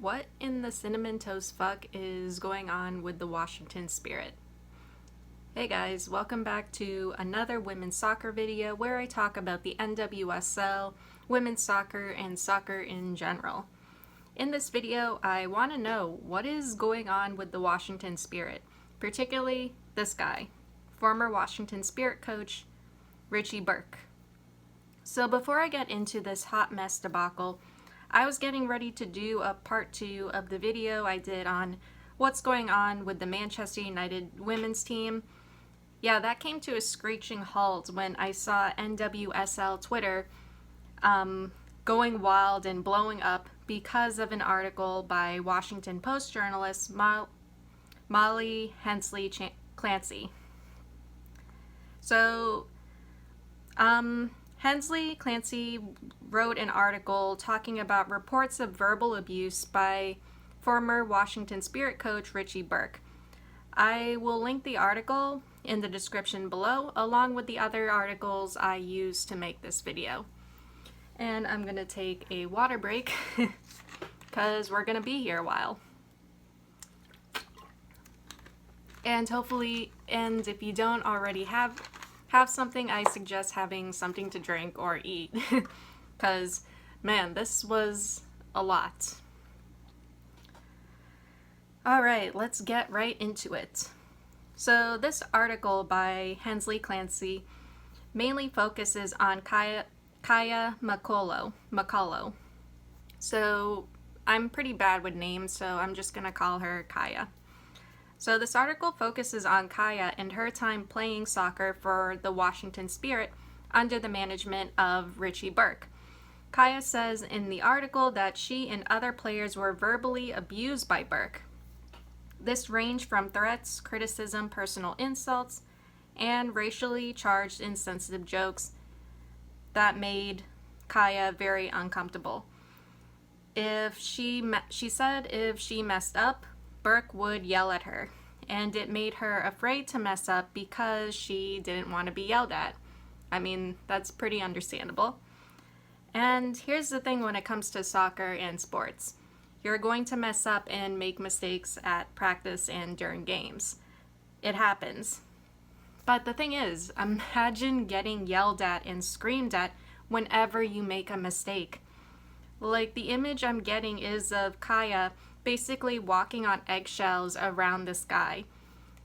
what in the cinnamon toast fuck is going on with the Washington Spirit? Hey guys, welcome back to another women's soccer video where I talk about the NWSL, women's soccer, and soccer in general. In this video, I want to know what is going on with the Washington Spirit, particularly this guy, former Washington Spirit coach, Richie Burke. So before I get into this hot mess debacle, I was getting ready to do a part 2 of the video I did on what's going on with the Manchester United women's team. Yeah, that came to a screeching halt when I saw NWSL Twitter going wild and blowing up because of an article by Washington Post journalist Molly Hensley Clancy. So, Hensley Clancy wrote an article talking about reports of verbal abuse by former Washington Spirit coach Richie Burke. I will link the article in the description below, along with the other articles I used to make this video. And I'm going to take a water break because we're going to be here a while. And hopefully, if you don't already have something, I suggest having something to drink or eat. Because, man, this was a lot. Alright, let's get right into it. So this article by Hensley Clancy mainly focuses on Kaya McCullough. So I'm pretty bad with names, so I'm just going to call her Kaya. So this article focuses on Kaya and her time playing soccer for the Washington Spirit under the management of Richie Burke. Kaya says in the article that she and other players were verbally abused by Burke. This ranged from threats, criticism, personal insults, and racially charged insensitive jokes that made Kaya very uncomfortable. She said if she messed up, Burke would yell at her, and it made her afraid to mess up because she didn't want to be yelled at. I mean, that's pretty understandable. And here's the thing when it comes to soccer and sports. You're going to mess up and make mistakes at practice and during games. It happens. But the thing is, imagine getting yelled at and screamed at whenever you make a mistake. Like, the image I'm getting is of Kaya basically walking on eggshells around this guy.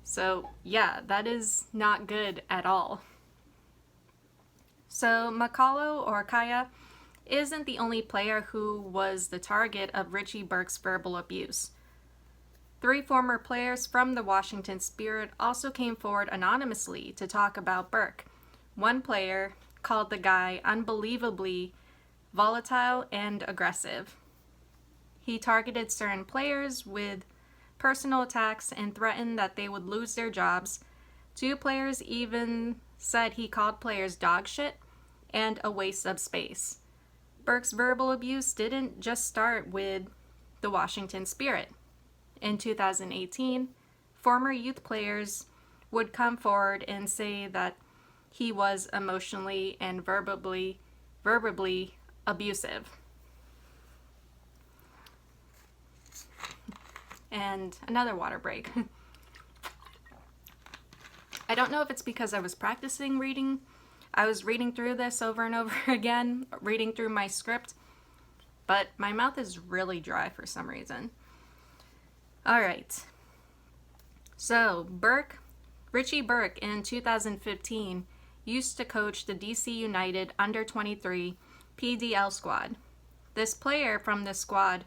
So, yeah, that is not good at all. So, McCullough, or Kaya, isn't the only player who was the target of Richie Burke's verbal abuse. 3 former players from the Washington Spirit also came forward anonymously to talk about Burke. One player called the guy unbelievably volatile and aggressive. He targeted certain players with personal attacks and threatened that they would lose their jobs. 2 players even said he called players dog shit and a waste of space. Burke's verbal abuse didn't just start with the Washington Spirit. In 2018, former youth players would come forward and say that he was emotionally and verbally abusive. And another water break. I don't know if it's because I was practicing reading. I was reading through this over and over again, reading through my script, but my mouth is really dry for some reason. Alright. So, Richie Burke in 2015 used to coach the DC United under-23 PDL squad. This player from this squad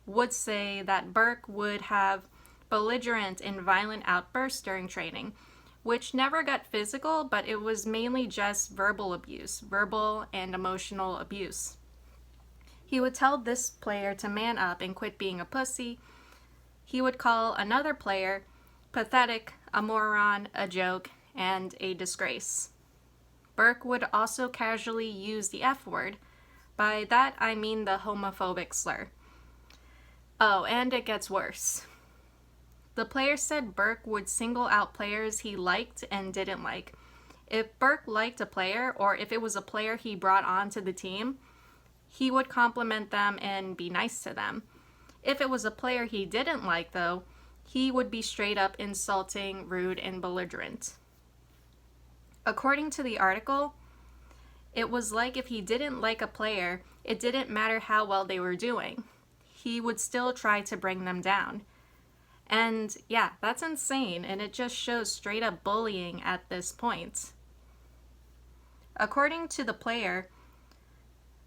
would say that Burke would have belligerent and violent outbursts during training, which never got physical, but it was mainly just verbal and emotional abuse. He would tell this player to man up and quit being a pussy. He would call another player pathetic, a moron, a joke, and a disgrace. Burke would also casually use the F word. By that, I mean the homophobic slur. Oh, and it gets worse. The player said Burke would single out players he liked and didn't like. If Burke liked a player, or if it was a player he brought onto the team, he would compliment them and be nice to them. If it was a player he didn't like, though, he would be straight up insulting, rude, and belligerent. According to the article, it was like if he didn't like a player, it didn't matter how well they were doing. He would still try to bring them down. And yeah, that's insane, and it just shows straight up bullying at this point. According to the player,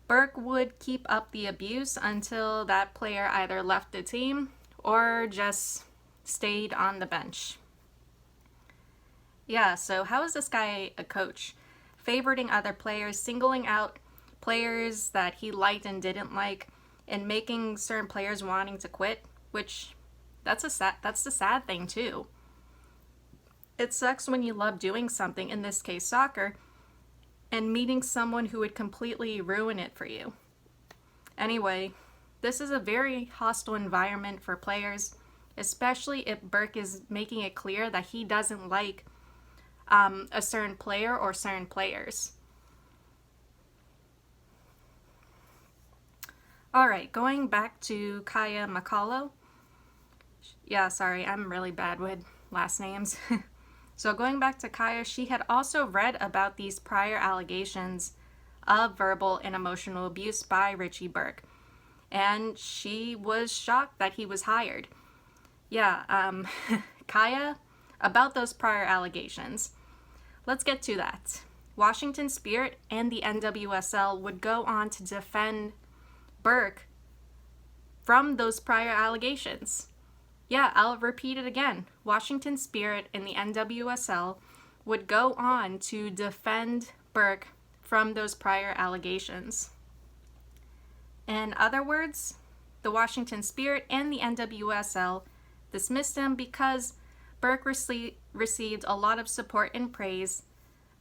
Burke would keep up the abuse until that player either left the team or just stayed on the bench. Yeah, so how is this guy a coach? Favoriting other players, singling out players that he liked and didn't like, and making certain players wanting to quit, which that's the sad thing too. It sucks when you love doing something, in this case soccer, and meeting someone who would completely ruin it for you. Anyway, this is a very hostile environment for players, especially if Burke is making it clear that he doesn't like a certain player or certain players. Alright, going back to Kaya McCullough. Yeah, sorry, I'm really bad with last names. So going back to Kaya, she had also read about these prior allegations of verbal and emotional abuse by Richie Burke. And she was shocked that he was hired. Yeah, Kaya, about those prior allegations. Let's get to that. Washington Spirit and the NWSL would go on to defend Burke from those prior allegations. Yeah, I'll repeat it again. Washington Spirit and the NWSL would go on to defend Burke from those prior allegations. In other words, the Washington Spirit and the NWSL dismissed him because Burke received a lot of support and praise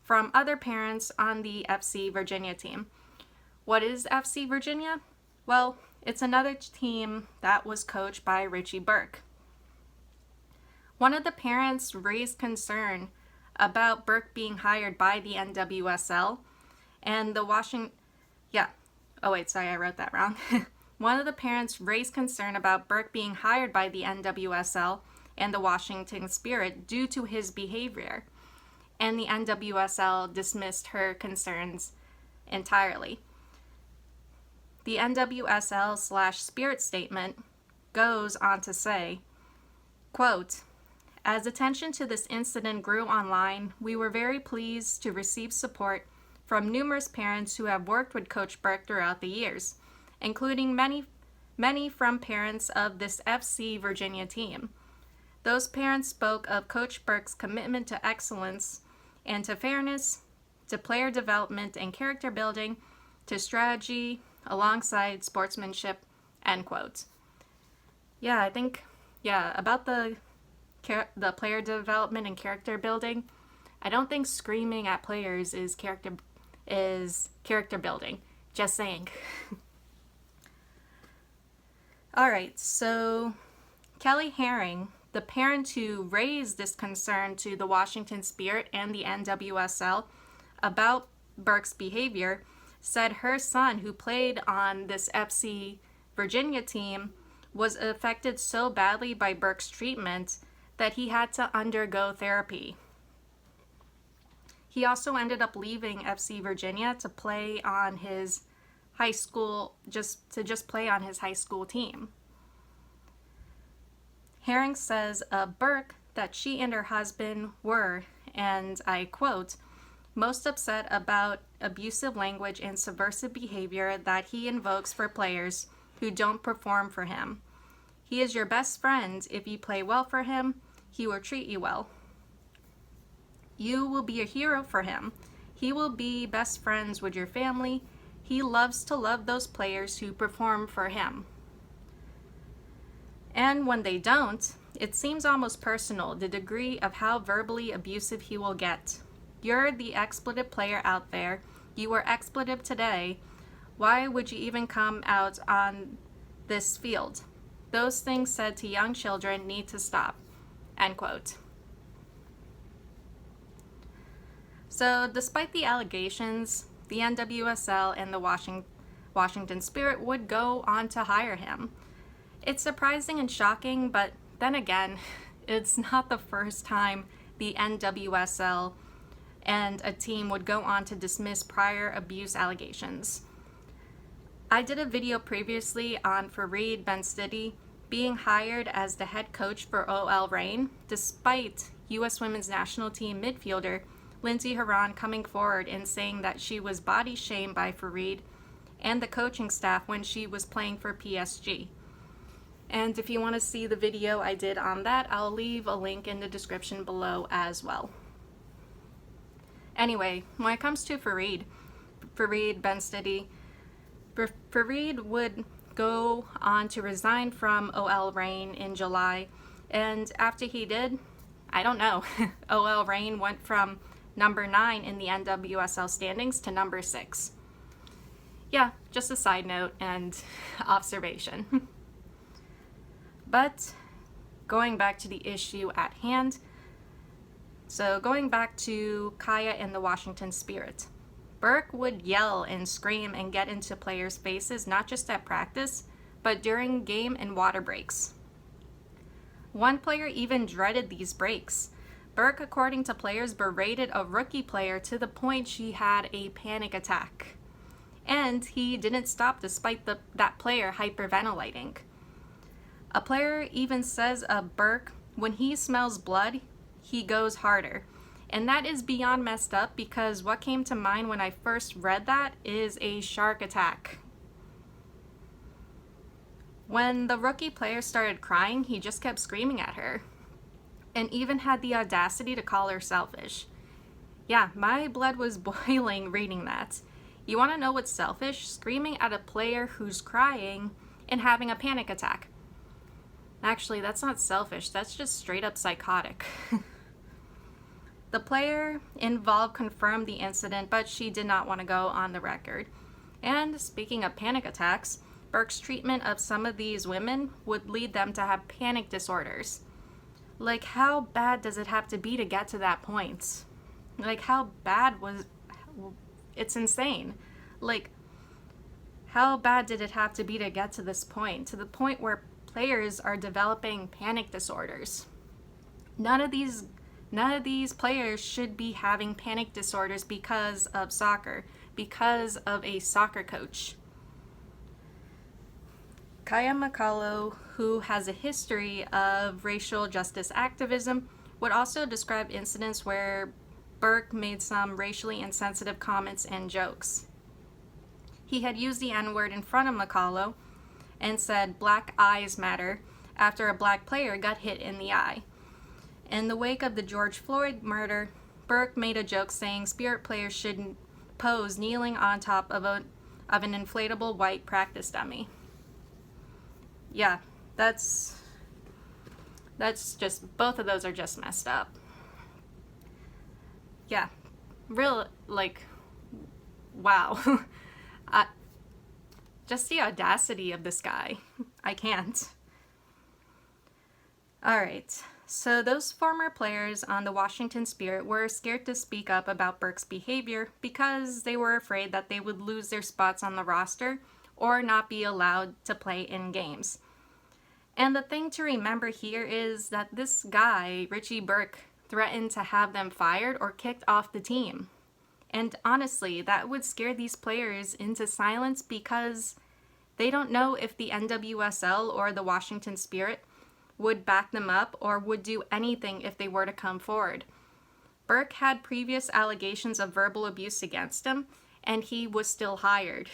from other parents on the FC Virginia team. What is FC Virginia? Well, it's another team that was coached by Richie Burke. One of the parents raised concern about Burke being hired by the NWSL, and the I wrote that wrong. One of the parents raised concern about Burke being hired by the NWSL and the Washington Spirit due to his behavior, and the NWSL dismissed her concerns entirely. The NWSL/Spirit statement goes on to say, quote, "As attention to this incident grew online, we were very pleased to receive support from numerous parents who have worked with Coach Burke throughout the years, including many from parents of this FC Virginia team. Those parents spoke of Coach Burke's commitment to excellence and to fairness, to player development and character building, to strategy, alongside sportsmanship," end quote. Yeah, I think, about the player development and character building, I don't think screaming at players is character building. Just saying. Alright, so Kelly Herring, the parent who raised this concern to the Washington Spirit and the NWSL about Burke's behavior, said her son, who played on this FC Virginia team, was affected so badly by Burke's treatment that he had to undergo therapy. He also ended up leaving FC Virginia to play on his high school, just play on his high school team. Herring says of Burke that she and her husband were, and I quote, "most upset about abusive language and subversive behavior that he invokes for players who don't perform for him. He is your best friend. If you play well for him, he will treat you well. You will be a hero for him. He will be best friends with your family. He loves to love those players who perform for him. And when they don't, it seems almost personal, the degree of how verbally abusive he will get. You're the expletive player out there. You were expletive today. Why would you even come out on this field? Those things said to young children need to stop." End quote. So, despite the allegations, the NWSL and the Washington Spirit would go on to hire him. It's surprising and shocking, but then again, it's not the first time the NWSL and a team would go on to dismiss prior abuse allegations. I did a video previously on Farid Benstiti being hired as the head coach for OL Reign, despite U.S. Women's National Team midfielder Lindsey Horan coming forward and saying that she was body shamed by Farid and the coaching staff when she was playing for PSG. And if you want to see the video I did on that, I'll leave a link in the description below as well. Anyway, when it comes to Farid Benstiti, Farid would go on to resign from OL Reign in July, and after he did, I don't know, OL Reign went from number 9 in the NWSL standings to number 6. Yeah, just a side note and observation. But going back to the issue at hand, so going back to Kaya and the Washington Spirit, Burke would yell and scream and get into players' faces not just at practice, but during game and water breaks. One player even dreaded these breaks. Burke, according to players, berated a rookie player to the point she had a panic attack. And he didn't stop despite that player hyperventilating. A player even says of Burke, when he smells blood, he goes harder. And that is beyond messed up, because what came to mind when I first read that is a shark attack. When the rookie player started crying, he just kept screaming at her, and even had the audacity to call her selfish. Yeah, my blood was boiling reading that. You want to know what's selfish? Screaming at a player who's crying and having a panic attack. Actually, that's not selfish, that's just straight up psychotic. The player involved confirmed the incident, but she did not want to go on the record. And speaking of panic attacks, Burke's treatment of some of these women would lead them to have panic disorders. Like, how bad does it have to be to get to that point? Like, how bad was... It's insane. Like, how bad did it have to be to get to this point? To the point where players are developing panic disorders. None of these players should be having panic disorders because of soccer, because of a soccer coach. Kaya McCullough, who has a history of racial justice activism, would also describe incidents where Burke made some racially insensitive comments and jokes. He had used the N-word in front of McCullough and said "Black Eyes Matter" after a black player got hit in the eye. In the wake of the George Floyd murder, Burke made a joke saying Spirit players shouldn't pose kneeling on top of an inflatable white practice dummy. Yeah, that's just, both of those are just messed up. Yeah, real, like, wow. Just the audacity of this guy. I can't. Alright, so those former players on the Washington Spirit were scared to speak up about Burke's behavior because they were afraid that they would lose their spots on the roster or not be allowed to play in games. And the thing to remember here is that this guy, Richie Burke, threatened to have them fired or kicked off the team. And honestly, that would scare these players into silence because they don't know if the NWSL or the Washington Spirit would back them up or would do anything if they were to come forward. Burke had previous allegations of verbal abuse against him, and he was still hired.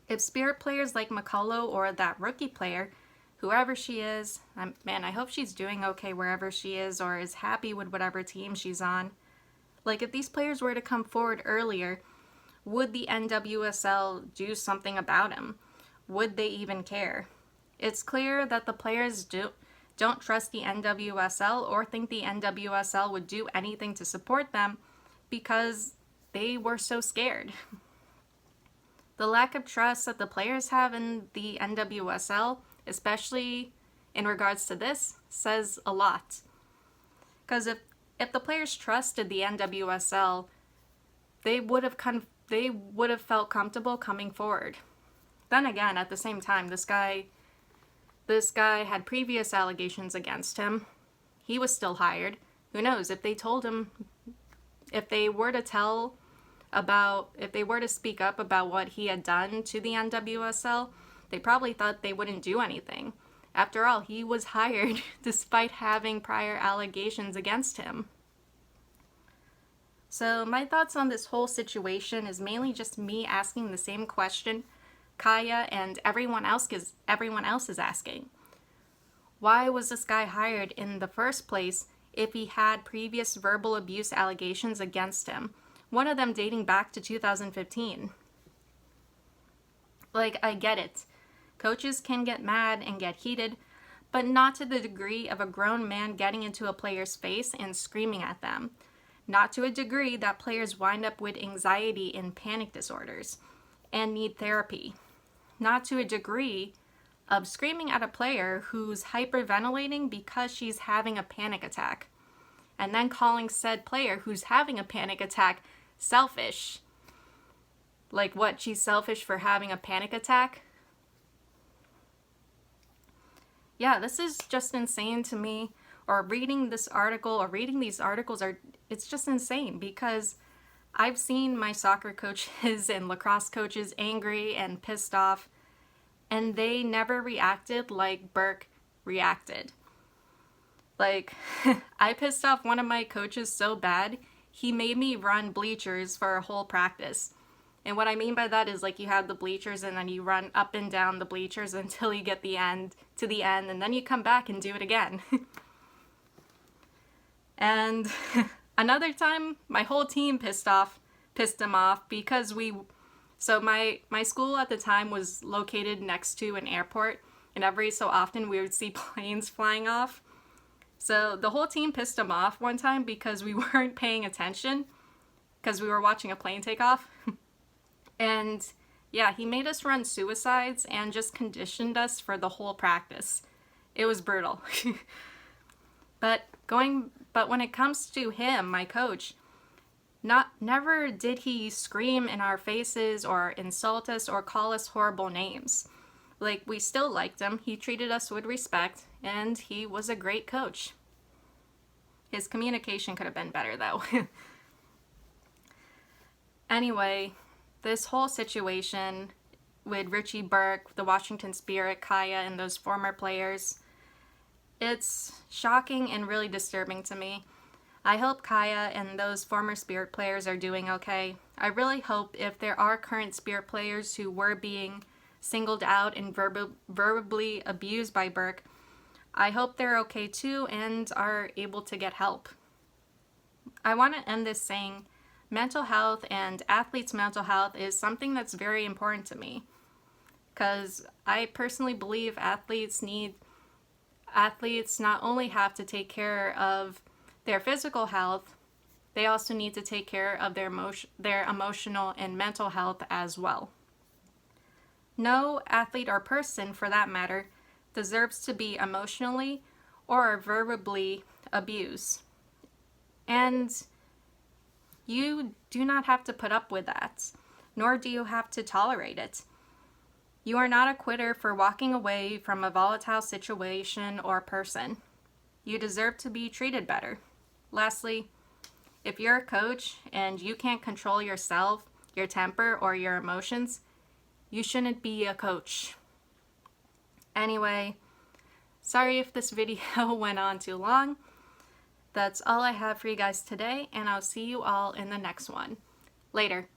If Spirit players like McCullough or that rookie player, whoever she is, I hope she's doing okay wherever she is or is happy with whatever team she's on. Like, if these players were to come forward earlier, would the NWSL do something about him? Would they even care? It's clear that the players don't trust the NWSL or think the NWSL would do anything to support them because they were so scared. The lack of trust that the players have in the NWSL, especially in regards to this, says a lot. Because if the players trusted the NWSL, they would have felt comfortable coming forward. Then again, at the same time, this guy This guy had previous allegations against him. He was still hired. Who knows, if they told him, if they were to speak up about what he had done to the NWSL, they probably thought they wouldn't do anything. After all, he was hired despite having prior allegations against him. So my thoughts on this whole situation is mainly just me asking the same question Kaya and everyone else is asking. Why was this guy hired in the first place if he had previous verbal abuse allegations against him? One of them dating back to 2015. Like, I get it. Coaches can get mad and get heated, but not to the degree of a grown man getting into a player's face and screaming at them. Not to a degree that players wind up with anxiety and panic disorders and need therapy. Not to a degree of screaming at a player who's hyperventilating because she's having a panic attack, and then calling said player who's having a panic attack selfish. Like, what, she's selfish for having a panic attack? Yeah, this is just insane to me. Or reading this article or reading these articles it's just insane, because I've seen my soccer coaches and lacrosse coaches angry and pissed off, and they never reacted like Burke reacted. Like, I pissed off one of my coaches so bad, he made me run bleachers for a whole practice. And what I mean by that is, like, you have the bleachers and then you run up and down the bleachers until you get to the end, and then you come back and do it again. And another time, my whole team pissed him off because so my school at the time was located next to an airport, and every so often we would see planes flying off. So the whole team pissed him off one time because we weren't paying attention, because we were watching a plane take off. And yeah, he made us run suicides and just conditioned us for the whole practice. It was brutal. But when it comes to him, my coach, never did he scream in our faces or insult us or call us horrible names. Like, we still liked him. He treated us with respect, and he was a great coach. His communication could have been better, though. Anyway, this whole situation with Richie Burke, the Washington Spirit, Kaya, and those former players, it's shocking and really disturbing to me. I hope Kaya and those former Spirit players are doing okay. I really hope, if there are current Spirit players who were being singled out and verbally abused by Burke, I hope they're okay too and are able to get help. I want to end this saying, mental health and athletes' mental health is something that's very important to me, because I personally believe athletes not only have to take care of their physical health, they also need to take care of their emotional and mental health as well. No athlete or person, for that matter, deserves to be emotionally or verbally abused. And you do not have to put up with that, nor do you have to tolerate it. You are not a quitter for walking away from a volatile situation or person. You deserve to be treated better. Lastly, if you're a coach and you can't control yourself, your temper, or your emotions, you shouldn't be a coach. Anyway, sorry if this video went on too long. That's all I have for you guys today, and I'll see you all in the next one. Later.